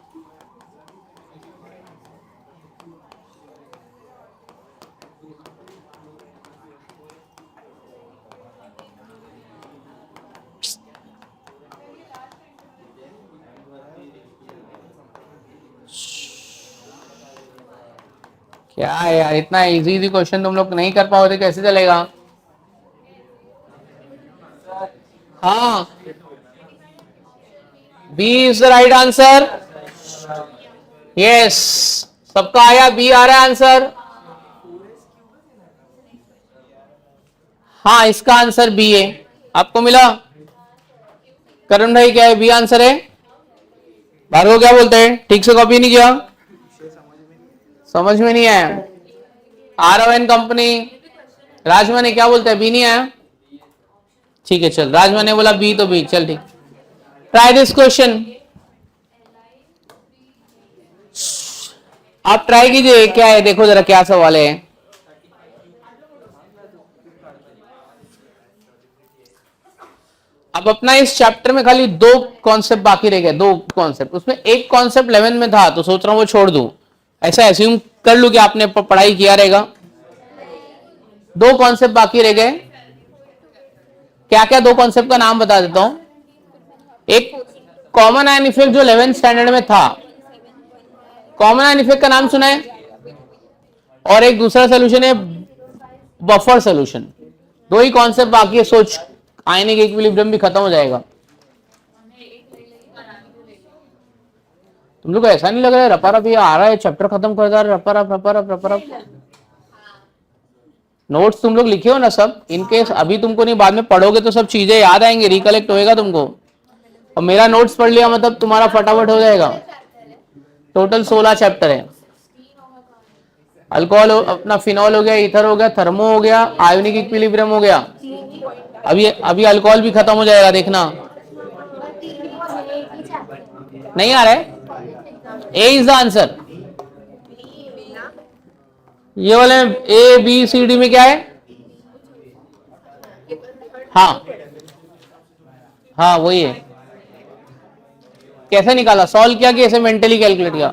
क्या है यार, इतना इजी इजी क्वेश्चन तुम लोग नहीं कर पाओगे कैसे चलेगा? हाँ B is the right answer. Yes, सबका आया, बी आ रहा है आंसर। हाँ इसका आंसर बी है, आपको मिला? करण भाई क्या है, बी आंसर है? भार्गव क्या बोलते हैं, ठीक से कॉपी नहीं किया? समझ में नहीं आया? RON कंपनी, राजमा ने क्या बोलते हैं, बी नहीं आया, ठीक है चल, राजमा ने बोला बी तो बी, चल ठीक। ट्राई दिस क्वेश्चन, आप ट्राई कीजिए क्या है, देखो जरा क्या सवाल है। अब अपना इस चैप्टर में खाली 2 कॉन्सेप्ट बाकी रह गए, 2 कॉन्सेप्ट, उसमें एक कॉन्सेप्ट 11 में था तो सोच रहा हूं वो छोड़ दूं, ऐसा एज्यूम कर लूं कि आपने पढ़ाई किया रहेगा। 2 कॉन्सेप्ट बाकी रह गए, क्या क्या 2 कॉन्सेप्ट का नाम बता देता हूं। एक कॉमन आयन इफेक्ट जो 11th स्टैंडर्ड में था, कॉमन आयन इफेक्ट का नाम सुना है, और एक दूसरा सोल्यूशन है बफर सोल्यूशन। 2 ही कॉन्सेप्ट बाकी है, सोच आयनिक इक्विलिब्रियम भी खत्म हो जाएगा। तुम लोग को ऐसा नहीं लग रहा है रपा रप ये आ रहा है, चैप्टर खत्म कर रहा है, रपा रप रपा रप रपा रप। नोट्स तुम लोग लिखे हो ना सब, इनकेस अभी तुमको नहीं, बाद में पढ़ोगे तो सब चीजें याद आएंगे, रिकलेक्ट होएगा तुमको। और मेरा नोट्स पढ़ लिया मतलब तुम्हारा फटाफट हो जाएगा। टोटल 16 चैप्टर है। अल्कोहल अपना फिनॉल हो गया, ईथर हो गया, थर्मो हो गया, आयोनिक इक्विलिब्रियम हो गया। अभी अल्कोहल भी खत्म हो जाएगा, देखना। नहीं आ रहा है, ए इज द आंसर। ये वाले ए बी सी डी में क्या है, हाँ हाँ वही है। कैसे निकाला, सॉल्व किया कि ऐसे मेंटली कैलकुलेट किया,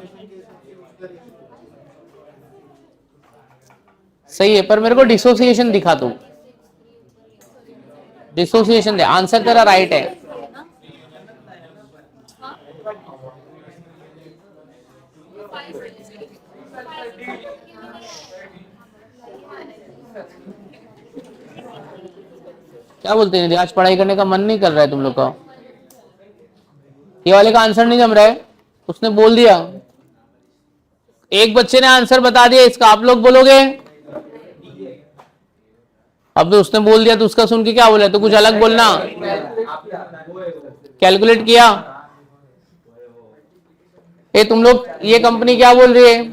सही है। पर मेरे को डिसोसिएशन दिखा तू, डिसोसिएशन दे, आंसर तेरा राइट है। क्या बोलते हैं, आज पढ़ाई करने का मन नहीं कर रहा है तुम लोग का, ये वाले का आंसर नहीं जम रहा है, उसने बोल दिया। एक बच्चे ने आंसर बता दिया इसका, आप लोग बोलोगे। अब तो उसने बोल दिया तो उसका सुन के क्या बोला, तो कुछ अलग बोलना। कैलकुलेट किया। ये तुम लोग, ये कंपनी क्या बोल रही है,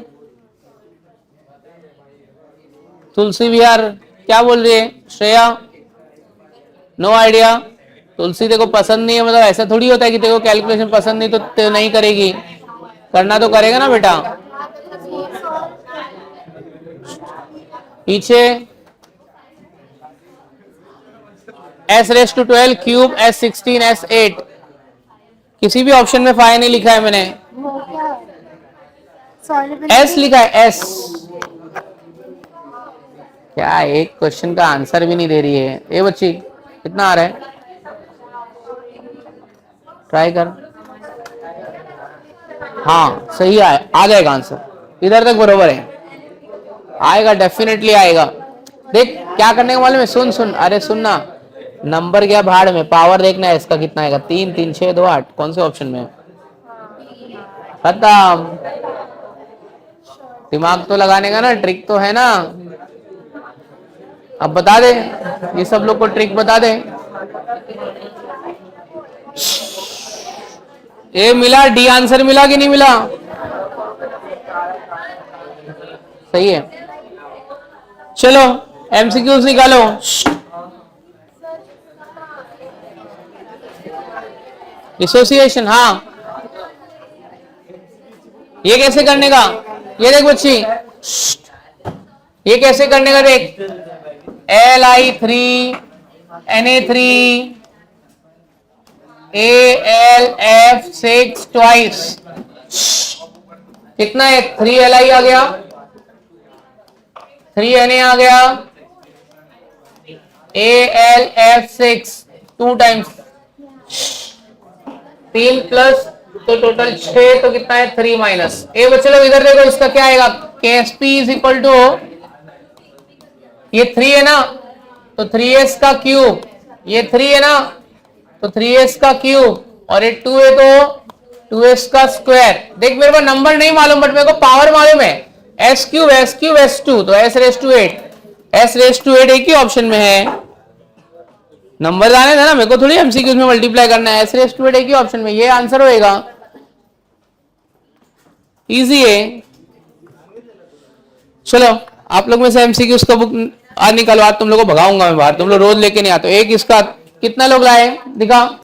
तुलसी विहार क्या बोल रही है, श्रेया नो आइडिया। तुलसी देखो पसंद नहीं है, मतलब ऐसा थोड़ी होता है कि देखो कैलकुलेशन पसंद नहीं तो नहीं करेगी, करना तो करेगा ना बेटा। पीछे S⁻12 क्यूब S16 S8, किसी भी ऑप्शन में फाइ नहीं लिखा है मैंने, S लिखा है S। क्या एक क्वेश्चन का आंसर भी नहीं दे रही है ये बच्ची, कितना आ रहा है, ट्राई कर। हाँ सही आ जाएगा आंसर, इधर तक बरोबर है, आएगा डेफिनेटली आएगा। देख क्या करने का मालूम है, सुन सुन, अरे सुनना, नंबर क्या भाड़ में, पावर देखना है इसका कितना आएगा, 3 3 6 2 8, कौन से ऑप्शन में, खत्म। दिमाग तो लगाने का ना, ट्रिक तो है ना। अब बता दे, ये सब लोग को ट्रिक बता दे। ए मिला, डी आंसर मिला कि नहीं मिला, सही है। चलो एमसीक्यूज निकालो। डिसोसिएशन, हाँ ये कैसे करने का, ये देख बच्ची, ये कैसे करने का देख, Li3 Na3 AlF6 ट्वाइस, कितना है, 3Li आ गया, 3Na आ गया, AlF6 2 टाइम्स, 3 प्लस तो टोटल 6, तो कितना है 3 माइनस। ए बच्चे लोग इधर देखो, इसका क्या आएगा, Ksp इज इक्वल टू, ये 3 है ना तो 3s का क्यूब, ये 3 है ना तो 3s का क्यूब, और ये 2 है तो 2s का स्क्वायर। देख मेरे को नंबर नहीं मालूम बट मेरे को पावर मालूम है, s क्यूब s2 तो s⁻8, s⁻8 एक ही ऑप्शन में है, नंबर जाने था ना, मेरे को थोड़ी एमसीक्यूज में मल्टीप्लाई करना है, s⁻8 एक ही ऑप्शन में, ये आंसर होएगा, इजी है। चलो आप लोग में से एमसीक्यू उसका बुक आज निकलवा, तुम लोग को भगाऊंगा मैं बाहर, तुम लोग रोज लेके नहीं आते। एक इसका कितना लोग लाए दिखा।